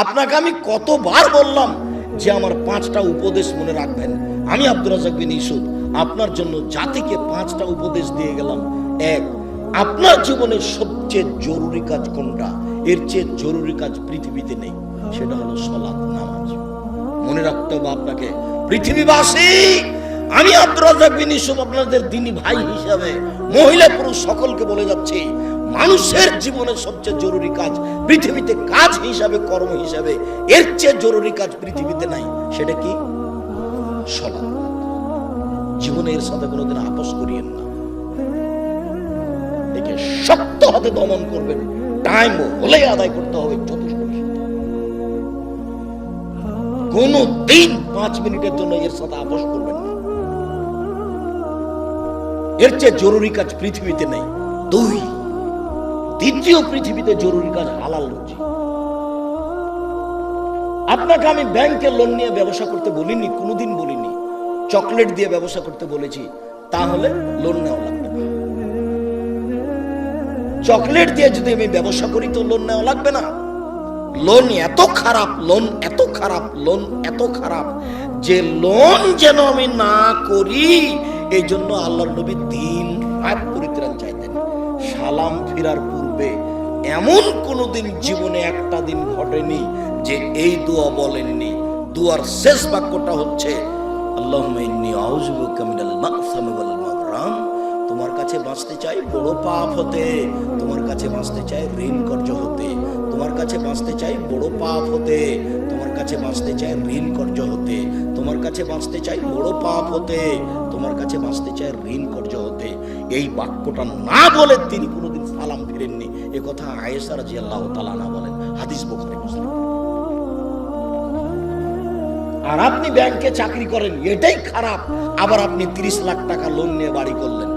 আপনাকে আমি কতবার বললাম যে আমার 5টা উপদেশ মনে রাখবেন। আমি আব্দুর রাজ্জাক বিন ইউসুফ আপনার জন্য জাতিকে 5টা উপদেশ দিয়ে গেলাম। এক, আপনার জীবনের সবচেয়ে জরুরি কাজ কোনটা? এর চেয়ে জরুরি কাজ পৃথিবীতে নেই, সেটা হলো সালাত, নামাজ। মনে রাখতে হবে আপনাকে। পৃথিবীবাসী, আমি আব্দুর রাজ্জাক বিন ইউসুফ আপনাদের দ্বীনি ভাই হিসাবে মহিলা পুরুষ সকলকে বলে যাচ্ছি, মানুষের জীবনের সবচেয়ে জরুরি কাজ পৃথিবীতে কাজ হিসাবে, কর্ম হিসাবে এর চেয়ে জরুরি কাজ পৃথিবীতে নাই। সেটা কি? সালাত। জীবনে এর সাথে কোনোদিন আপোষ করিয়েন না। একে শক্ত হাতে দমন করবেন, টাইম হলে আদায় করতে হবে। যথেষ্ট কোনো দিন 5 মিনিটের জন্য এর সাথে আপোষ করবেন না। এর চেয়ে জরুরি কাজ পৃথিবীতে নেই। 2, দ্বিতীয় পৃথিবীতে জরুরি কাজ হালাল রুজি। আপনাকে আমি ব্যাংকে লোন নিয়ে ব্যবসা করতে বলিনি, কোনোদিন বলিনি। চকলেট দিয়ে ব্যবসা করতে বলেছি, তাহলে লোন নেওয়া লাগবে না। চকলেট দিয়ে যদি আমি ব্যবসা করি তো লোন নেওয়া লাগবে না। লোন এত খারাপ, লোন এত খারাপ, লোন এত খারাপ যে লোন যেন আমি না করি, এই জন্য আল্লাহর নবী দিন রাত পরিত্রাণ চাইতেন। সালাম ফিরার পূর্বে এমন কোনদিন জীবনে একটা দিন ঘটেনি যে এই দোয়া বলেননি। দোয়ার শেষ বাক্যটা হচ্ছে আল্লাহুম্মা ইন্নী আউযু বিকা মিনাল মা'সামি ওয়াল মাগরাম। তোমার কাছে বাঁচতে চাই বড় পাপ হতে, তোমার কাছে বাঁচতে চাই ঋণ কর্জ হতে, তোমার কাছে বাঁচতে চাই বড় পাপ হতে, তোমার কাছে বাঁচতে চাই ঋণ কর্জ হতে, তোমার কাছে বাঁচতে চাই বড় পাপ হতে, তোমার কাছে বাঁচতে চাই ঋণ কর্জ হতে। এই বাক্যটা না বলে তিনি কোনোদিন সালাম ফিরেননি। এ কথা আয়েশা রাদিয়াল্লাহু তাআলা আনহা বলেন, হাদিস বুখারী মুসলিম। আর আপনি ব্যাংকে চাকরি করেন, এটাই খারাপ। আবার আপনি 30 লাখ টাকা লোন নিয়ে বাড়ি করলেন,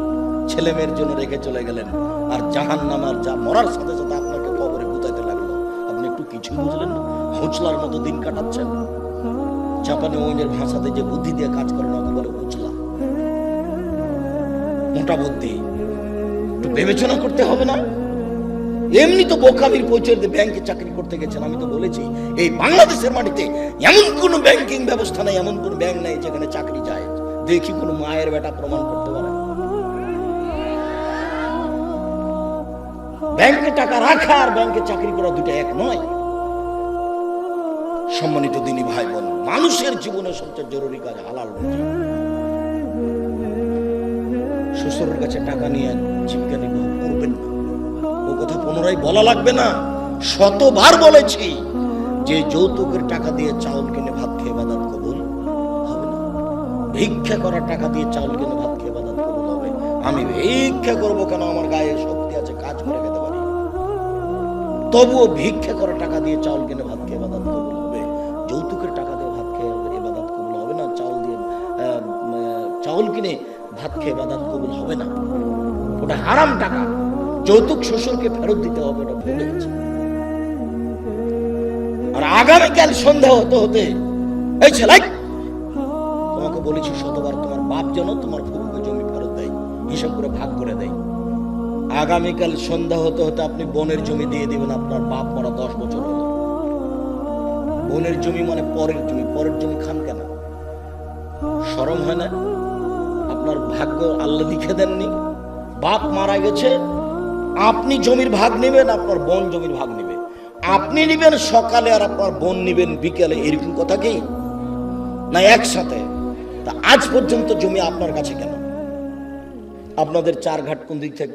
ছেলে মেয়ের জন্য রেখে চলে গেলেন, আর জাহান্নামার যা মরার সাথে সাথে আপনাকে কবরে গুতাইতে লাগলো। আপনি একটু কিছু বুঝলেন না, হুঁচলার মতো দিন কাটাচ্ছেন। জাপানি ওইনের ভাষাতে যে বুদ্ধি দিয়ে কাজ করে না, বলে হুঁচলা, মোটা বুদ্ধি। একটু বিবেচনা করতে হবে না? এমনি তো বোকামির পরিচয় দিয়ে ব্যাংকে চাকরি করতে গেছেন। আমি তো বলেছি এই বাংলাদেশের মাটিতে এমন কোন ব্যাংকিং ব্যবস্থা নেই, এমন কোন ব্যাংক নেই যেখানে চাকরি যায়। দেখি কোন মায়ের বেটা প্রমাণ করতে পারে। ব্যাংকে টাকা রাখা আর ব্যাংকে চাকরি করা দুটো এক নয়। সম্মানিত দিনী ভাই বোন, মানুষের জীবনে সবচেয়ে জরুরি কাজ হালাল রুজি। শ্বশুরের কাছে টাকা নিয়ে জীবিকা নির্বাহ করবেন না, ও কথা পুনরায় বলা লাগবে না। শতবার বলেছি যে যৌতুকের টাকা দিয়ে চাউল কিনে ভাত খেয়ে ইবাদত কবুল হবে না। ভিক্ষা করা টাকা দিয়ে চাউল কিনে ভাত খেয়ে ইবাদত কবুল হবে। আমি ভিক্ষা করবো কেন? আমার গায়ে শক্তি আছে, কাজ করে খেতে পারি। তবুও ভিক্ষা করা টাকা দিয়ে চাউল কিনে ভাত খেয়ে ইবাদত কবুল হবে। যৌতুকের টাকা দিয়ে ভাত খেয়ে ইবাদত কবুল হবে না। চাউল কিনে ভাত খেয়ে ইবাদত কবুল হবে না। ওটা হারাম টাকা। যৌতুক শ্বশুরকে ফেরত দিতে হবে, ওটা ভুলে গেছে। আর আগামীকাল সন্ধ্যা হতে হতে এই ছেলে, তোমাকে বলেছি শতবার, তোমার বাপ যেন তোমার ফুফুকে জমি ফেরত দেয়, হিসাব করে ভাগ করে দেয়। আগামীকাল সন্ধ্যা হতে হতে আপনি বোনের জমি দিয়ে দিবেন। আপনার বাপ মরা 10 বছর হলো। বোনের জমি মানে পরের জমি। পরের জমি খান কেন? শরম হয় না? আপনার ভাগ্য আল্লাহ লিখে দেননি? বাপ মারা গেছে, আপনি জমির ভাগ নেবেন, আপনার বোন জমির ভাগ নেবে। আপনি নিবেন সকালে আর আপনার বোন নিবেন বিকেলে, এরকম কথা কি না? একসাথে। তা আজ পর্যন্ত জমি আপনার কাছে কেন? আপনাদের 4 ঘাট কোন দিক থেকে